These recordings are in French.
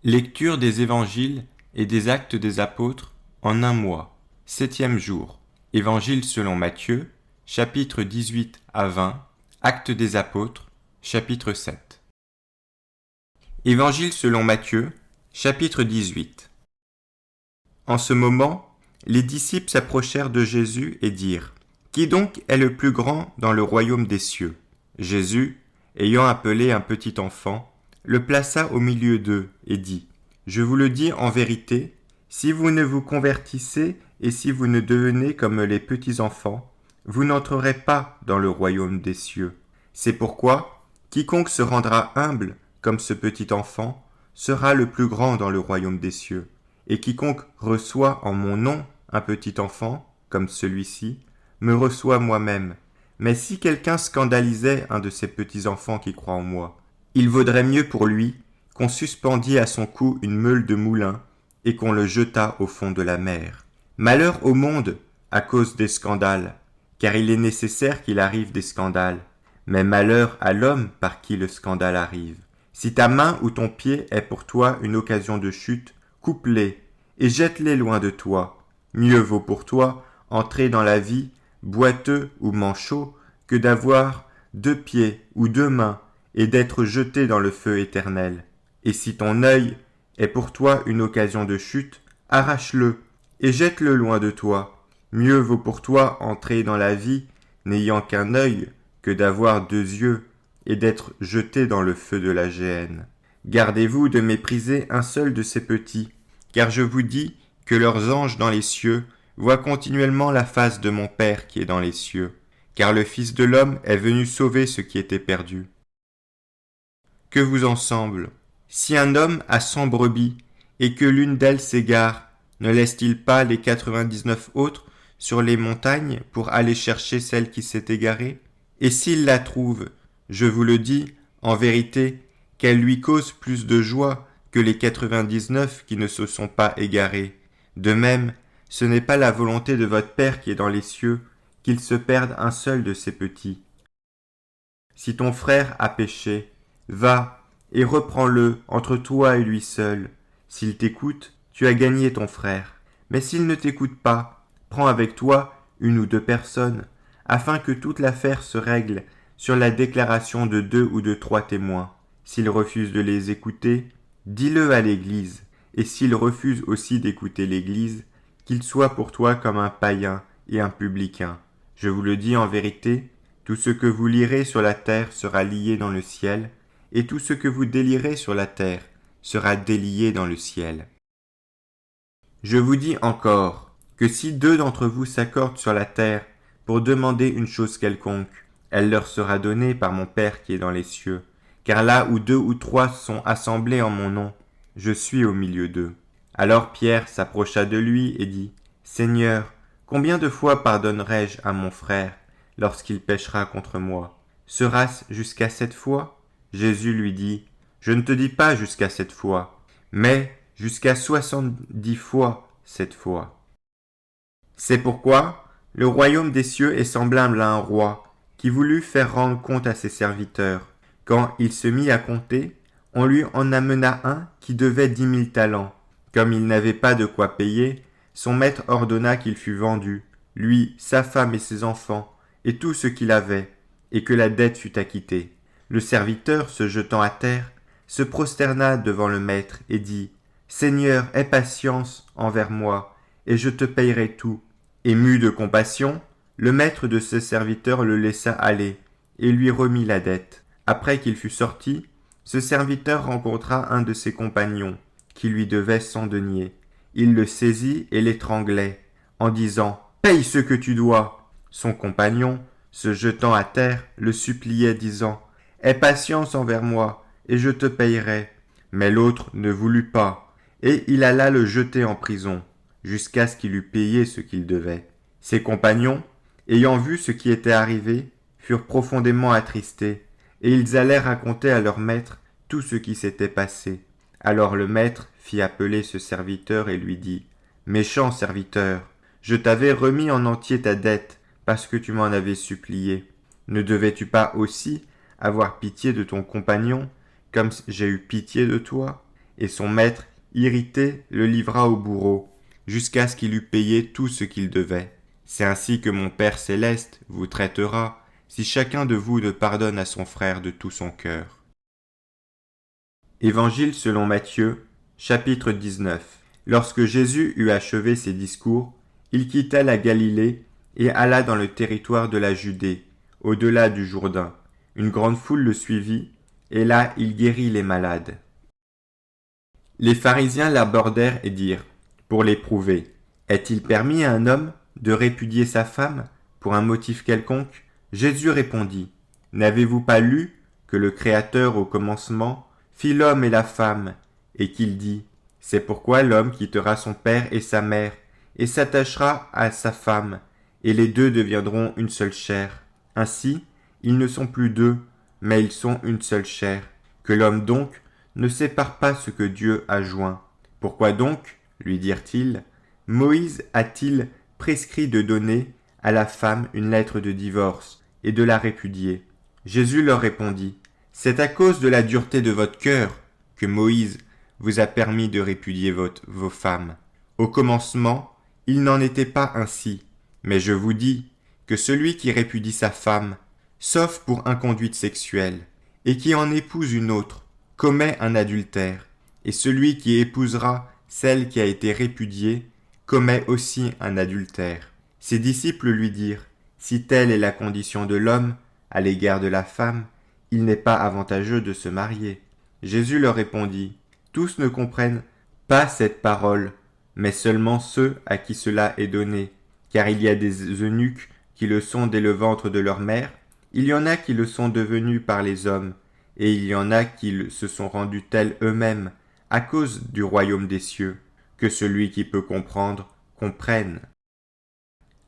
Lecture des Évangiles et des Actes des Apôtres en un mois. 7e jour. Évangile selon Matthieu, chapitres 18 à 20. Actes des Apôtres, chapitre 7. Évangile selon Matthieu, chapitre 18. En ce moment, les disciples s'approchèrent de Jésus et dirent : Qui donc est le plus grand dans le royaume des cieux ? Jésus, ayant appelé un petit enfant, le plaça au milieu d'eux et dit : Je vous le dis en vérité, si vous ne vous convertissez et si vous ne devenez comme les petits enfants, vous n'entrerez pas dans le royaume des cieux. C'est pourquoi quiconque se rendra humble comme ce petit enfant sera le plus grand dans le royaume des cieux. Et quiconque reçoit en mon nom un petit enfant, comme celui-ci, me reçoit moi-même. Mais si quelqu'un scandalisait un de ces petits enfants qui croient en moi, il vaudrait mieux pour lui qu'on suspendît à son cou une meule de moulin et qu'on le jetât au fond de la mer. Malheur au monde à cause des scandales, car il est nécessaire qu'il arrive des scandales, mais malheur à l'homme par qui le scandale arrive. Si ta main ou ton pied est pour toi une occasion de chute, coupe-les et jette-les loin de toi. Mieux vaut pour toi entrer dans la vie, boiteux ou manchot, que d'avoir 2 pieds ou 2 mains et d'être jeté dans le feu éternel. Et si ton œil est pour toi une occasion de chute, arrache-le et jette-le loin de toi. Mieux vaut pour toi entrer dans la vie n'ayant qu'un œil que d'avoir 2 yeux et d'être jeté dans le feu de la géhenne. Gardez-vous de mépriser un seul de ces petits, car je vous dis que leurs anges dans les cieux voient continuellement la face de mon Père qui est dans les cieux, car le Fils de l'homme est venu sauver ce qui était perdu. Que vous en semble ? Si un homme a 100 brebis, et que l'une d'elles s'égare, ne laisse-t-il pas les 99 autres sur les montagnes pour aller chercher celle qui s'est égarée ? Et s'il la trouve, je vous le dis, en vérité, qu'elle lui cause plus de joie que les 99 qui ne se sont pas égarés. De même, ce n'est pas la volonté de votre Père qui est dans les cieux qu'il se perde un seul de ses petits. Si ton frère a péché, va et reprends-le entre toi et lui seul. S'il t'écoute, tu as gagné ton frère. Mais s'il ne t'écoute pas, prends avec toi 1 ou 2 personnes, afin que toute l'affaire se règle sur la déclaration de 2 ou de 3 témoins. S'il refuse de les écouter, dis-le à l'Église, et s'il refuse aussi d'écouter l'Église, qu'il soit pour toi comme un païen et un publicain. Je vous le dis en vérité, tout ce que vous lirez sur la terre sera lié dans le ciel, et tout ce que vous délierez sur la terre sera délié dans le ciel. Je vous dis encore que si 2 d'entre vous s'accordent sur la terre pour demander une chose quelconque, elle leur sera donnée par mon Père qui est dans les cieux. Car là où 2 ou 3 sont assemblés en mon nom, je suis au milieu d'eux. Alors Pierre s'approcha de lui et dit : Seigneur, combien de fois pardonnerai-je à mon frère lorsqu'il péchera contre moi ? Sera-ce jusqu'à 7 fois ? Jésus lui dit : Je ne te dis pas jusqu'à 7 fois, mais jusqu'à 70 fois 7 fois. C'est pourquoi le royaume des cieux est semblable à un roi qui voulut faire rendre compte à ses serviteurs. Quand il se mit à compter, on lui en amena un qui devait 10 000 talents. Comme il n'avait pas de quoi payer, son maître ordonna qu'il fût vendu, lui, sa femme et ses enfants, et tout ce qu'il avait, et que la dette fût acquittée. Le serviteur, se jetant à terre, se prosterna devant le maître et dit : Seigneur, aie patience envers moi, et je te payerai tout. Ému de compassion, le maître de ses serviteurs le laissa aller, et lui remit la dette. Après qu'il fut sorti, ce serviteur rencontra un de ses compagnons, qui lui devait 100 deniers. Il le saisit et l'étranglait, en disant : Paye ce que tu dois. Son compagnon, se jetant à terre, le suppliait, disant : Aie patience envers moi, et je te payerai. Mais l'autre ne voulut pas, et il alla le jeter en prison, jusqu'à ce qu'il eût payé ce qu'il devait. Ses compagnons, ayant vu ce qui était arrivé, furent profondément attristés, et ils allèrent raconter à leur maître tout ce qui s'était passé. Alors le maître fit appeler ce serviteur et lui dit : Méchant serviteur, je t'avais remis en entier ta dette, parce que tu m'en avais supplié. Ne devais-tu pas aussi avoir pitié de ton compagnon, comme j'ai eu pitié de toi ? et son maître, irrité, le livra au bourreau, jusqu'à ce qu'il eût payé tout ce qu'il devait. C'est ainsi que mon Père céleste vous traitera, si chacun de vous ne pardonne à son frère de tout son cœur. Évangile selon Matthieu, chapitre 19. Lorsque Jésus eut achevé ses discours, il quitta la Galilée et alla dans le territoire de la Judée, au-delà du Jourdain. Une grande foule le suivit, et là il guérit les malades. Les pharisiens l'abordèrent et dirent, pour l'éprouver, est-il permis à un homme de répudier sa femme pour un motif quelconque? Jésus répondit, n'avez-vous pas lu que le Créateur au commencement fit l'homme et la femme, et qu'il dit, c'est pourquoi l'homme quittera son père et sa mère, et s'attachera à sa femme, et les deux deviendront une seule chair. Ainsi, ils ne sont plus deux, mais ils sont une seule chair. Que l'homme donc ne sépare pas ce que Dieu a joint. Pourquoi donc, lui dirent-ils, Moïse a-t-il prescrit de donner à la femme une lettre de divorce et de la répudier? Jésus leur répondit, c'est à cause de la dureté de votre cœur que Moïse vous a permis de répudier vos femmes. Au commencement, il n'en était pas ainsi, mais je vous dis que celui qui répudie sa femme, sauf pour inconduite sexuelle, et qui en épouse une autre, commet un adultère, et celui qui épousera celle qui a été répudiée, commet aussi un adultère. Ses disciples lui dirent, si telle est la condition de l'homme à l'égard de la femme, il n'est pas avantageux de se marier. Jésus leur répondit, tous ne comprennent pas cette parole, mais seulement ceux à qui cela est donné, car il y a des eunuques qui le sont dès le ventre de leur mère, il y en a qui le sont devenus par les hommes, et il y en a qui se sont rendus tels eux-mêmes, à cause du royaume des cieux, que celui qui peut comprendre, comprenne.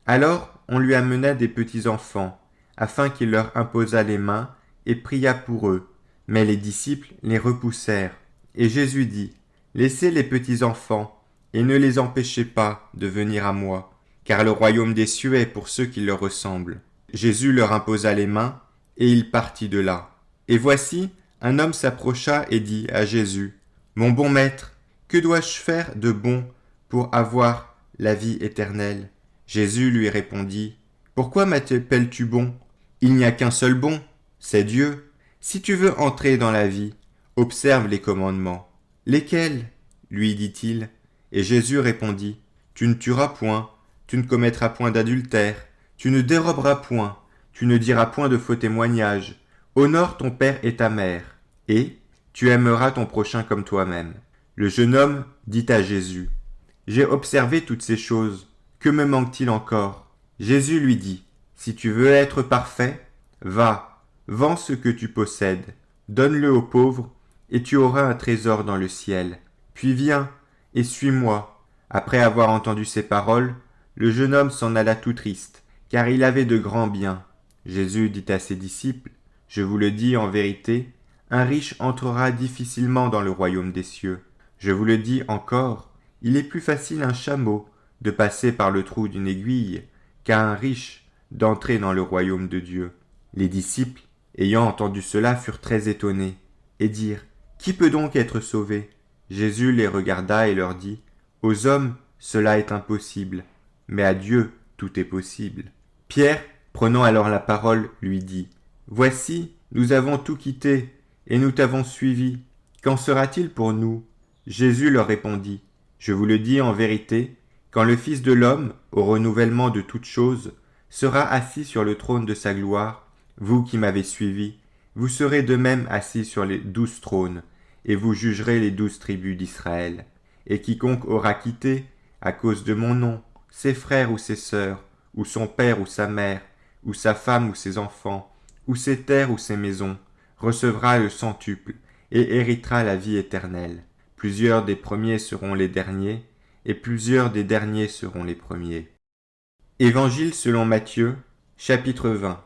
Alors on lui amena des petits enfants, afin qu'il leur imposât les mains, et pria pour eux. Mais les disciples les repoussèrent. Et Jésus dit, laissez les petits enfants, et ne les empêchez pas de venir à moi, car le royaume des cieux est pour ceux qui leur ressemblent. Jésus leur imposa les mains, et il partit de là. Et voici, un homme s'approcha et dit à Jésus, mon bon maître, que dois-je faire de bon pour avoir la vie éternelle? Jésus lui répondit, pourquoi m'appelles-tu bon? Il n'y a qu'un seul bon, c'est Dieu. Si tu veux entrer dans la vie, observe les commandements. Lesquels? Lui dit-il. Et Jésus répondit, tu ne tueras point, tu ne commettras point d'adultère, tu ne déroberas point, tu ne diras point de faux témoignages, honore ton père et ta mère, et tu aimeras ton prochain comme toi-même. Le jeune homme dit à Jésus, j'ai observé toutes ces choses, que me manque-t-il encore? Jésus lui dit, si tu veux être parfait, va, vends ce que tu possèdes, donne-le aux pauvres, et tu auras un trésor dans le ciel. Puis viens, et suis-moi. Après avoir entendu ces paroles, le jeune homme s'en alla tout triste, car il avait de grands biens. Jésus dit à ses disciples, je vous le dis en vérité, un riche entrera difficilement dans le royaume des cieux. Je vous le dis encore, il est plus facile à un chameau de passer par le trou d'une aiguille qu'à un riche d'entrer dans le royaume de Dieu. Les disciples, ayant entendu cela, furent très étonnés, et dirent, qui peut donc être sauvé? Jésus les regarda et leur dit, aux hommes cela est impossible, mais à Dieu tout est possible. Pierre, prenant alors la parole, lui dit, voici, nous avons tout quitté, et nous t'avons suivi. Qu'en sera-t-il pour nous? Jésus leur répondit, je vous le dis en vérité, quand le Fils de l'homme, au renouvellement de toutes choses, sera assis sur le trône de sa gloire, vous qui m'avez suivi, vous serez de même assis sur les 12 trônes, et vous jugerez les 12 tribus d'Israël. Et quiconque aura quitté, à cause de mon nom, ses frères ou ses sœurs, ou son père ou sa mère, ou sa femme ou ses enfants, ou ses terres ou ses maisons, recevra le centuple, et héritera la vie éternelle. Plusieurs des premiers seront les derniers, et plusieurs des derniers seront les premiers. Évangile selon Matthieu, chapitre 20.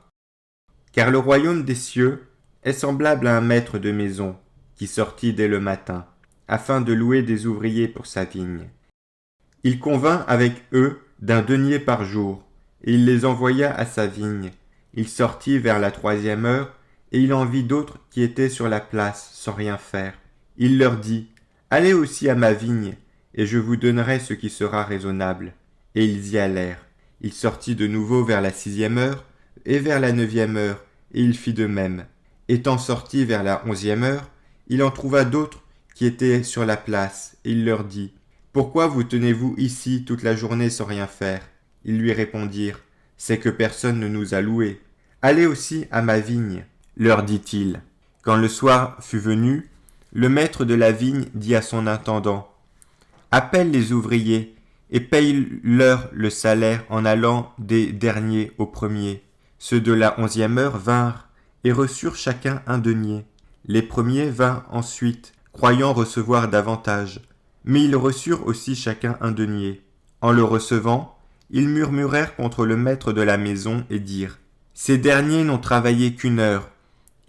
Car le royaume des cieux est semblable à un maître de maison, qui sortit dès le matin, afin de louer des ouvriers pour sa vigne. Il convint avec eux d'un denier par jour, et il les envoya à sa vigne. Il sortit vers la 3e heure, et il en vit d'autres qui étaient sur la place, sans rien faire. Il leur dit, Allez aussi à ma vigne, et je vous donnerai ce qui sera raisonnable. Et ils y allèrent. Il sortit de nouveau vers la 6e heure, et vers la 9e heure, et il fit de même. Étant sorti vers la 11e heure, il en trouva d'autres qui étaient sur la place, et il leur dit, « Pourquoi vous tenez-vous ici toute la journée sans rien faire ?» Ils lui répondirent, « C'est que personne ne nous a loués. »« Allez aussi à ma vigne, leur dit-il. Quand le soir fut venu, le maître de la vigne dit à son intendant, « Appelle les ouvriers et paye-leur le salaire en allant des derniers aux premiers. » Ceux de la 11e heure vinrent et reçurent chacun un denier. Les premiers vinrent ensuite, croyant recevoir davantage, mais ils reçurent aussi chacun un denier. En le recevant, ils murmurèrent contre le maître de la maison et dirent, « Ces derniers n'ont travaillé qu'1 heure,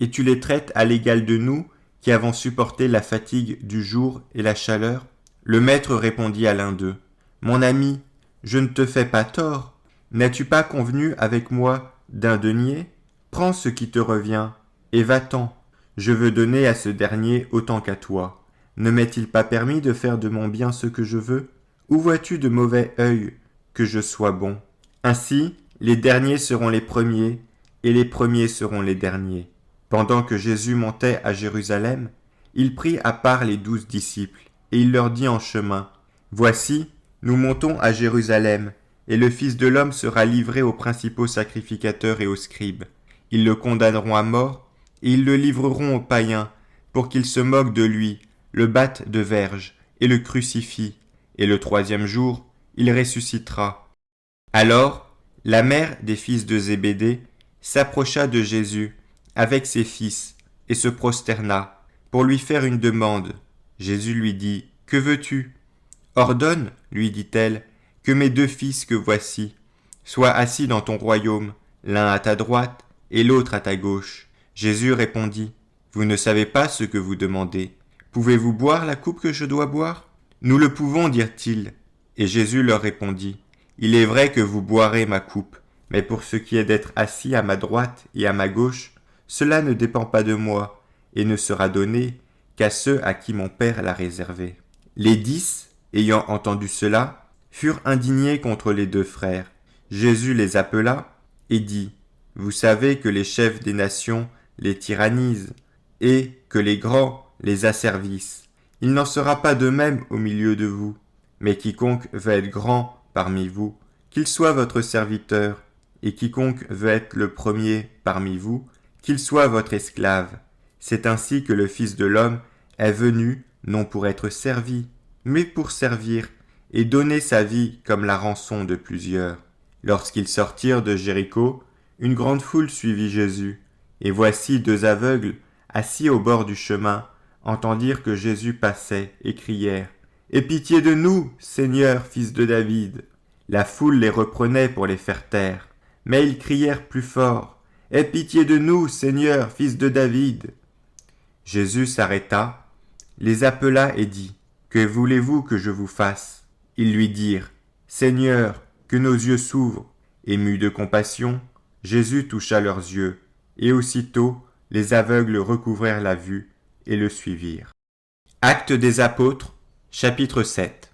et tu les traites à l'égal de nous qui avons supporté la fatigue du jour et la chaleur ?» Le maître répondit à l'un d'eux, « Mon ami, je ne te fais pas tort. N'as-tu pas convenu avec moi d'un denier ? Prends ce qui te revient, et va-t'en. Je veux donner à ce dernier autant qu'à toi. Ne m'est-il pas permis de faire de mon bien ce que je veux ? Où vois-tu de mauvais œil que je sois bon ? Ainsi, les derniers seront les premiers, et les premiers seront les derniers. » Pendant que Jésus montait à Jérusalem, il prit à part les 12 disciples, et il leur dit en chemin, « Voici, nous montons à Jérusalem, et le Fils de l'homme sera livré aux principaux sacrificateurs et aux scribes. Ils le condamneront à mort, et ils le livreront aux païens, pour qu'ils se moquent de lui, le battent de verge, et le crucifient. Et le 3e jour, il ressuscitera. » Alors, la mère des fils de Zébédée s'approcha de Jésus avec ses fils, et se prosterna, pour lui faire une demande. Jésus lui dit, « Que veux-tu ? » « Ordonne, lui dit-elle, que mes 2 fils que voici soient assis dans ton royaume, l'un à ta droite et l'autre à ta gauche. » Jésus répondit, « Vous ne savez pas ce que vous demandez. Pouvez-vous boire la coupe que je dois boire ? » « Nous le pouvons, dirent-ils. » Et Jésus leur répondit, « Il est vrai que vous boirez ma coupe, mais pour ce qui est d'être assis à ma droite et à ma gauche, cela ne dépend pas de moi, et ne sera donné qu'à ceux à qui mon Père l'a réservé. » Les 10, ayant entendu cela, furent indignés contre les 2 frères. Jésus les appela et dit, « Vous savez que les chefs des nations les tyrannisent, et que les grands les asservissent. Il n'en sera pas de même au milieu de vous, mais quiconque veut être grand parmi vous, qu'il soit votre serviteur, et quiconque veut être le premier parmi vous, qu'il soit votre esclave. C'est ainsi que le Fils de l'homme est venu, non pour être servi, mais pour servir, et donner sa vie comme la rançon de plusieurs. » Lorsqu'ils sortirent de Jéricho, une grande foule suivit Jésus, et voici 2 aveugles, assis au bord du chemin, entendirent que Jésus passait, et crièrent, « Aie pitié de nous, Seigneur, fils de David !» La foule les reprenait pour les faire taire, mais ils crièrent plus fort, « Aie pitié de nous, Seigneur, fils de David !» Jésus s'arrêta, les appela et dit, « Que voulez-vous que je vous fasse ?» Ils lui dirent, « Seigneur, que nos yeux s'ouvrent. » Ému de compassion, Jésus toucha leurs yeux, et aussitôt les aveugles recouvrèrent la vue et le suivirent. Actes des Apôtres, chapitre 7.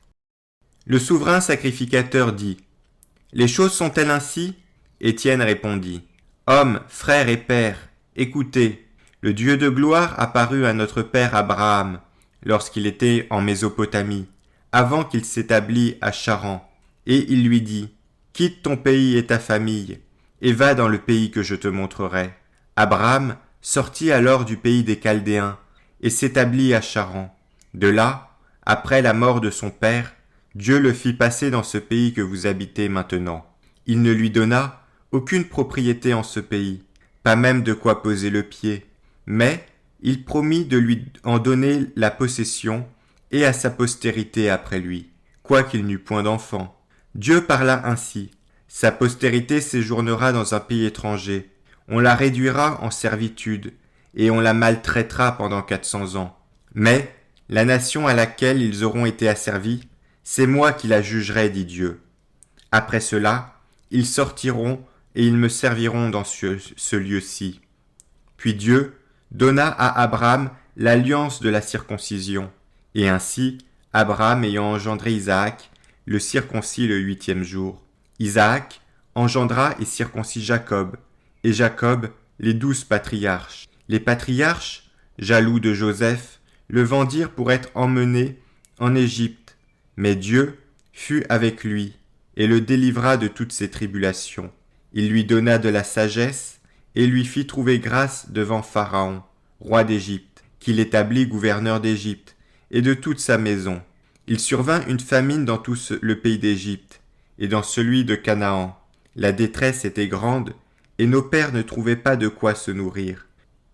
Le souverain sacrificateur dit, « Les choses sont-elles ainsi ?» Étienne répondit, « Hommes, frères et pères, écoutez, le Dieu de gloire apparut à notre père Abraham lorsqu'il était en Mésopotamie, avant qu'il s'établît à Charan, et il lui dit, « Quitte ton pays et ta famille, et va dans le pays que je te montrerai. » Abraham sortit alors du pays des Chaldéens, et s'établit à Charan. De là, après la mort de son père, Dieu le fit passer dans ce pays que vous habitez maintenant. Il ne lui donna aucune propriété en ce pays, pas même de quoi poser le pied, mais il promit de lui en donner la possession et à sa postérité après lui, quoiqu'il n'eût point d'enfant. Dieu parla ainsi, « Sa postérité séjournera dans un pays étranger, on la réduira en servitude, et on la maltraitera pendant 400 ans. Mais la nation à laquelle ils auront été asservis, c'est moi qui la jugerai, dit Dieu. Après cela, ils sortiront et ils me serviront dans ce lieu-ci. » Puis Dieu donna à Abraham l'alliance de la circoncision. Et ainsi, Abraham ayant engendré Isaac, le circoncit le 8e jour. Isaac engendra et circoncit Jacob, et Jacob les 12 patriarches. Les patriarches, jaloux de Joseph, le vendirent pour être emmené en Égypte. Mais Dieu fut avec lui, et le délivra de toutes ses tribulations. Il lui donna de la sagesse, et lui fit trouver grâce devant Pharaon, roi d'Égypte, qu'il établit gouverneur d'Égypte, et de toute sa maison. Il survint une famine dans tout le pays d'Égypte, et dans celui de Canaan. La détresse était grande, et nos pères ne trouvaient pas de quoi se nourrir.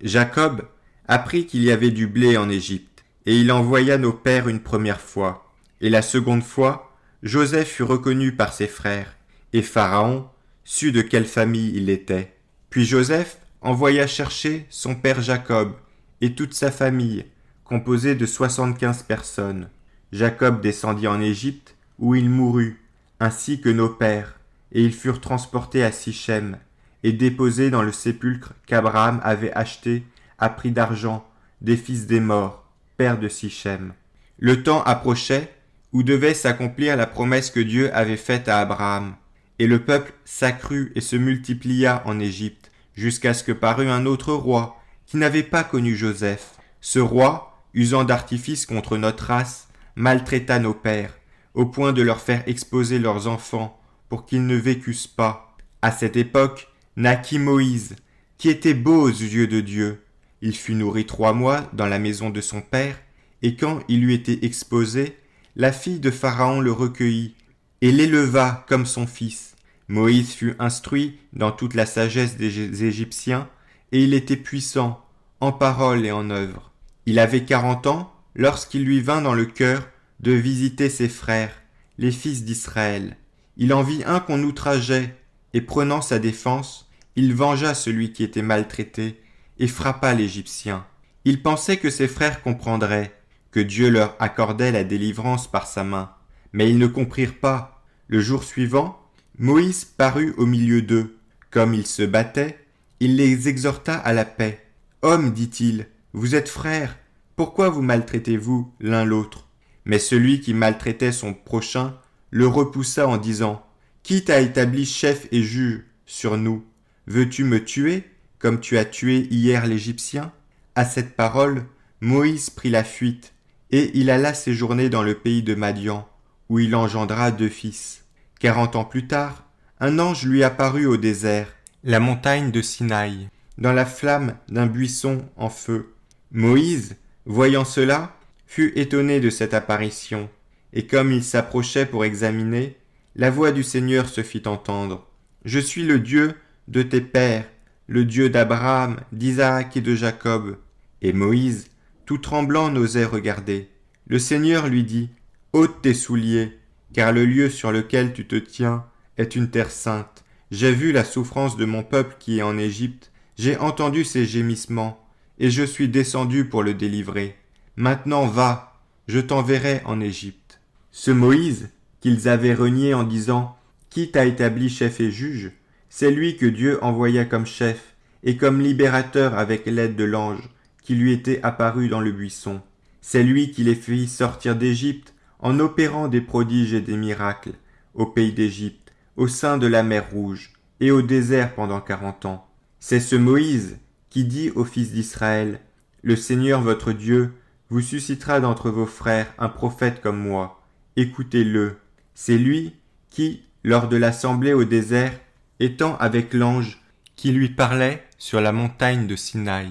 Jacob apprit qu'il y avait du blé en Égypte, et il envoya nos pères une première fois. Et la seconde fois, Joseph fut reconnu par ses frères, et Pharaon sut de quelle famille il était. Puis Joseph envoya chercher son père Jacob et toute sa famille, composée de 75 personnes. Jacob descendit en Égypte, où il mourut, ainsi que nos pères, et ils furent transportés à Sichem, et déposés dans le sépulcre qu'Abraham avait acheté à prix d'argent des fils des morts, pères de Sichem. Le temps approchait où devait s'accomplir la promesse que Dieu avait faite à Abraham, et le peuple s'accrut et se multiplia en Égypte, jusqu'à ce que parut un autre roi, qui n'avait pas connu Joseph. Ce roi, usant d'artifices contre notre race, maltraita nos pères, au point de leur faire exposer leurs enfants, pour qu'ils ne vécussent pas. À cette époque, naquit Moïse, qui était beau aux yeux de Dieu. Il fut nourri 3 mois dans la maison de son père, et quand il lui était exposé, la fille de Pharaon le recueillit, et l'éleva comme son fils. Moïse fut instruit dans toute la sagesse des Égyptiens, et il était puissant, en parole et en œuvre. Il avait 40 ans, lorsqu'il lui vint dans le cœur de visiter ses frères, les fils d'Israël. Il en vit un qu'on outrageait, et prenant sa défense, il vengea celui qui était maltraité, et frappa l'Égyptien. Il pensait que ses frères comprendraient, que Dieu leur accordait la délivrance par sa main. Mais ils ne comprirent pas. Le jour suivant, Moïse parut au milieu d'eux. Comme ils se battaient, il les exhorta à la paix. « Hommes, dit-il, vous êtes frères, pourquoi vous maltraitez-vous l'un l'autre » Mais celui qui maltraitait son prochain le repoussa en disant « Qui t'a établi chef et juge sur nous ? Veux-tu me tuer, comme tu as tué hier l'Égyptien » À cette parole, Moïse prit la fuite, et il alla séjourner dans le pays de Madian, où il engendra 2 fils. 40 ans plus tard, un ange lui apparut au désert, la montagne de Sinaï, dans la flamme d'un buisson en feu. Moïse, voyant cela, fut étonné de cette apparition, et comme il s'approchait pour examiner, la voix du Seigneur se fit entendre. « Je suis le Dieu de tes pères, le Dieu d'Abraham, d'Isaac et de Jacob. » Et Moïse, tout tremblant, n'osait regarder. Le Seigneur lui dit, « ôte tes souliers, car le lieu sur lequel tu te tiens est une terre sainte. J'ai vu la souffrance de mon peuple qui est en Égypte, j'ai entendu ses gémissements, et je suis descendu pour le délivrer. Maintenant va, je t'enverrai en Égypte. » Ce Moïse, qu'ils avaient renié en disant, « Qui t'a établi chef et juge ?» C'est lui que Dieu envoya comme chef, et comme libérateur avec l'aide de l'ange, qui lui était apparu dans le buisson. C'est lui qui les fit sortir d'Égypte en opérant des prodiges et des miracles au pays d'Égypte, au sein de la mer Rouge et au désert pendant 40 ans. C'est ce Moïse qui dit aux fils d'Israël, « Le Seigneur votre Dieu vous suscitera d'entre vos frères un prophète comme moi. Écoutez-le. » C'est lui qui, lors de l'assemblée au désert, étant avec l'ange qui lui parlait sur la montagne de Sinaï,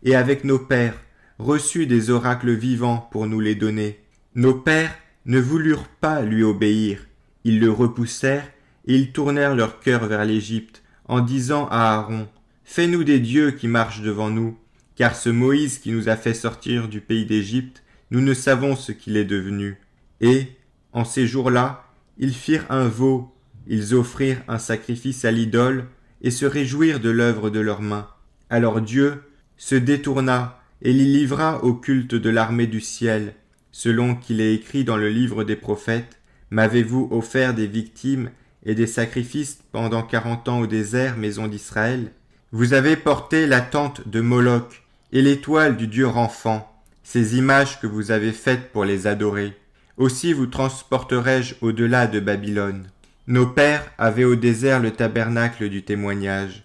et avec nos pères, reçut des oracles vivants pour nous les donner. Nos pères ne voulurent pas lui obéir. Ils le repoussèrent et ils tournèrent leur cœur vers l'Égypte en disant à Aaron, « Fais-nous des dieux qui marchent devant nous, car ce Moïse qui nous a fait sortir du pays d'Égypte, nous ne savons ce qu'il est devenu. » Et, en ces jours-là, ils firent un veau, ils offrirent un sacrifice à l'idole et se réjouirent de l'œuvre de leurs mains. Alors Dieu se détourna et les livra au culte de l'armée du ciel, selon qu'il est écrit dans le livre des prophètes, « M'avez-vous offert des victimes et des sacrifices pendant 40 ans au désert, maison d'Israël ? Vous avez porté la tente de Moloch et l'étoile du dieu Renfant. ces images que vous avez faites pour les adorer. Aussi vous transporterai-je au-delà de Babylone. Nos pères avaient au désert le tabernacle du témoignage,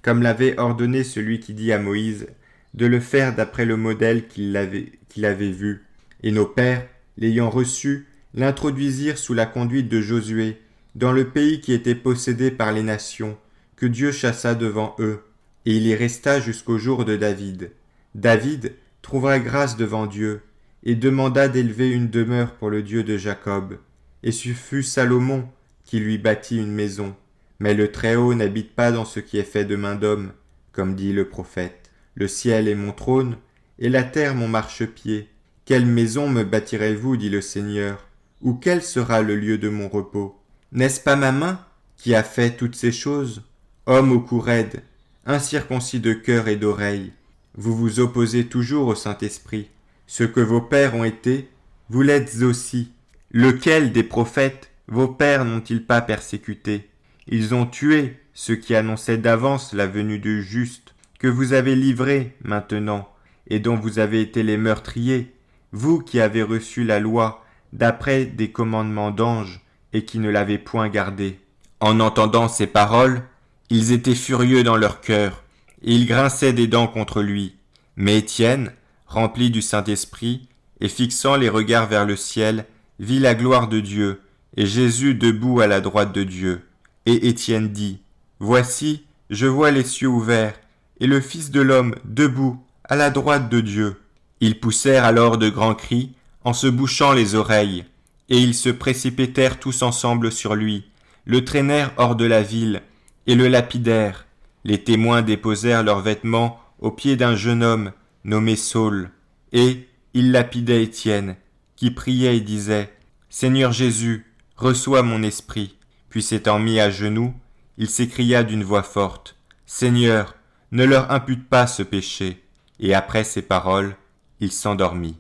comme l'avait ordonné celui qui dit à Moïse de le faire d'après le modèle qu'il avait vu. Et nos pères, l'ayant reçu, l'introduisirent sous la conduite de Josué, dans le pays qui était possédé par les nations, que Dieu chassa devant eux, et il y resta jusqu'au jour de David. David trouva grâce devant Dieu, et demanda d'élever une demeure pour le Dieu de Jacob. Et ce fut Salomon qui lui bâtit une maison. Mais le Très-Haut n'habite pas dans ce qui est fait de main d'homme, comme dit le prophète. Le ciel est mon trône, et la terre mon marchepied. Quelle maison me bâtirez-vous, dit le Seigneur, ou quel sera le lieu de mon repos? N'est-ce pas ma main qui a fait toutes ces choses? Homme au cou raide, incirconcis de cœur et d'oreille, vous vous opposez toujours au Saint-Esprit. Ce que vos pères ont été, vous l'êtes aussi. Lequel des prophètes vos pères n'ont-ils pas persécuté? Ils ont tué ceux qui annonçaient d'avance la venue du juste, que vous avez livré maintenant, et dont vous avez été les meurtriers, vous qui avez reçu la loi d'après des commandements d'anges, et qui ne l'avez point gardée. En entendant ces paroles, ils étaient furieux dans leur cœur, et ils grinçaient des dents contre lui. Mais Étienne, rempli du Saint-Esprit, et fixant les regards vers le ciel, vit la gloire de Dieu, et Jésus debout à la droite de Dieu. Et Étienne dit, « Voici, je vois les cieux ouverts, et le Fils de l'homme debout à la droite de Dieu. » Ils poussèrent alors de grands cris, en se bouchant les oreilles, et ils se précipitèrent tous ensemble sur lui, le traînèrent hors de la ville, et le lapidèrent. Les témoins déposèrent leurs vêtements aux pieds d'un jeune homme nommé Saul, et ils lapidaient Étienne, qui priait et disait, « Seigneur Jésus, reçois mon esprit. » Puis s'étant mis à genoux, il s'écria d'une voix forte, « Seigneur, ne leur impute pas ce péché. » Et après ces paroles, il s'endormit.